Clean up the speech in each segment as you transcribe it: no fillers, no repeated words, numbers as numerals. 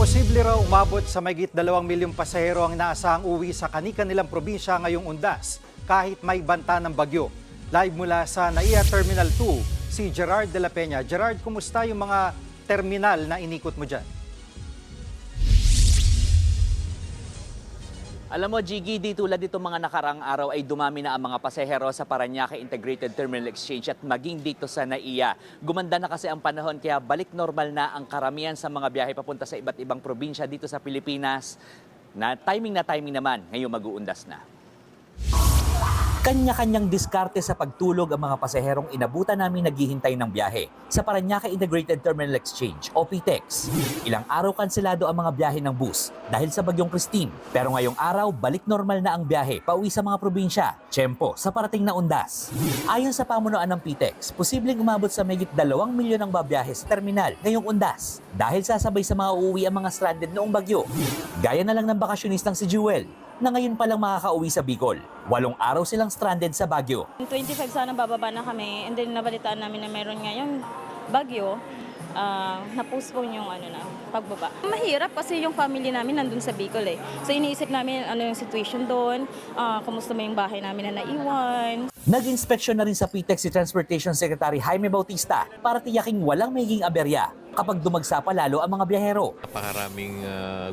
Posible raw umabot sa mahigit 2 milyong pasahero ang inaasahang uwi sa kani-kanilang probinsya ngayong undas kahit may banta ng bagyo. Live mula sa NAIA Terminal 2, si Gerard de la Peña. Gerard, kumusta yung mga terminal na inikot mo dyan? Alam mo, Jiggy, di tulad dito mga nakarang araw ay dumami na ang mga pasahero sa Parañaque Integrated Terminal Exchange at maging dito sa NAIA. Gumanda na kasi ang panahon kaya balik normal na ang karamihan sa mga biyahe papunta sa iba't ibang probinsya dito sa Pilipinas na timing naman ngayong mag-uundas na. Kanya-kanyang diskarte sa pagtulog ang mga pasaherong inabutan namin naghihintay ng biyahe sa Parañaque Integrated Terminal Exchange o PTEX. Ilang araw kanselado ang mga biyahe ng bus dahil sa bagyong Christine. Pero ngayong araw, balik normal na ang biyahe pauwi sa mga probinsya, tiyempo sa parating na undas. Ayon sa pamunuan ng PTEX, posibleng umabot sa mahigit 2 milyon ang babiyahe sa terminal ngayong undas dahil sasabay sa mga uuwi ang mga stranded noong bagyo. Gaya na lang ng bakasyonistang si Jewel na ngayon palang makakauwi sa Bicol. 8 araw silang stranded sa Baguio. 25 sana bababa na kami and then nabalitaan namin na meron ngayong bagyo. Na-postpone yung pagbaba. Mahirap kasi yung family namin nandun sa Bicol eh. So iniisip namin ano yung situation doon, kumusta mo yung bahay namin na naiwan. Nag-inspeksyon na rin sa PTEX si Transportation Secretary Jaime Bautista para tiyaking walang magiging aberya kapag dumagsa pa lalo ang mga biyahero. Napakaraming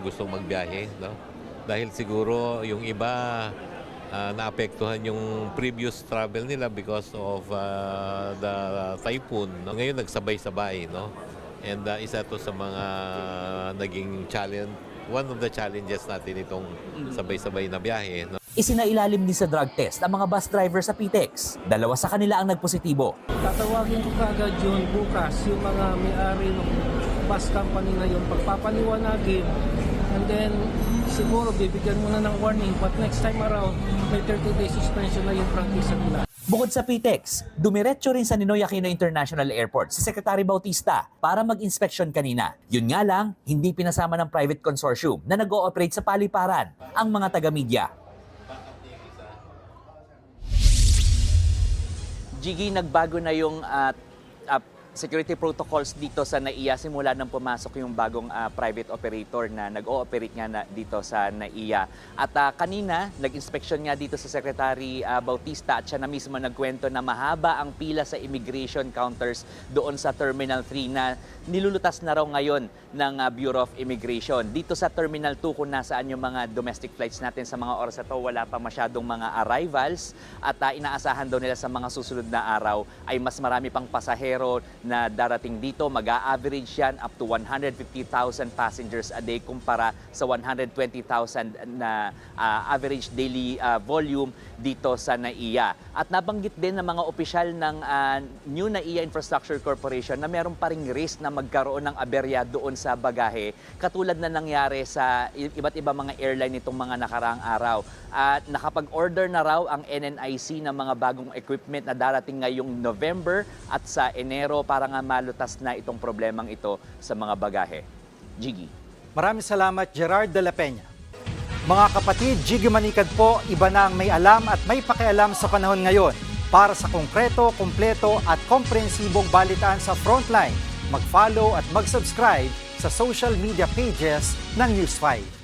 gustong magbiyahe, no? Dahil siguro yung iba naapektuhan yung previous travel nila because of the typhoon. No? Ngayon nagsabay-sabay, no? And isa to sa mga naging challenge, one of the challenges natin itong sabay-sabay na biyahe. No? Isinailalim din sa drug test ang mga bus driver sa PTEX. 2 sa kanila ang nagpositibo. Tatawagin ko kagad yun bukas, yung mga may-ari ng bus company na yun, pagpapaliwanagin. And then, siguro bibigyan mo na ng warning, but next time around, may 30-day suspension na yung practice nila. Bukod sa PTEX, dumiretso rin sa Ninoy Aquino International Airport si Secretary Bautista para mag-inspeksyon kanina. Yun nga lang, hindi pinasama ng private consortium na nag-ooperate sa paliparan ang mga taga-media. Jiggy, nagbago na yung security protocols dito sa NAIA simula nang pumasok yung bagong private operator na nag-ooperate nga dito sa NAIA. At kanina, nag-inspection nga dito sa Secretary Bautista at siya na mismo nagkwento na mahaba ang pila sa immigration counters doon sa Terminal 3 na nilulutas na raw ngayon ng Bureau of Immigration. Dito sa Terminal 2 kung nasaan yung mga domestic flights natin sa mga oras na to, wala pa masyadong mga arrivals at inaasahan daw nila sa mga susunod na araw ay mas marami pang pasahero na darating dito. Mag-a-average yan up to 150,000 passengers a day kumpara sa 120,000 na average daily volume dito sa NAIA. At nabanggit din ng mga opisyal ng New NAIA Infrastructure Corporation na meron pa ring risk na magkaroon ng aberya doon sa bagahe katulad na nangyari sa iba't ibang mga airline nitong mga nakaraang araw. At nakapag-order na raw ang NNIC ng mga bagong equipment na darating ngayong November at sa Enero para nga malutas na itong problemang ito sa mga bagahe. Jiggy. Maraming salamat, Gerard de la Peña. Mga kapatid, Jiggy Manikad po, iba na ang may alam at may pakialam sa panahon ngayon. Para sa konkreto, kumpleto at komprehensibong balitaan sa Frontline, mag-follow at mag-subscribe sa social media pages ng News 5.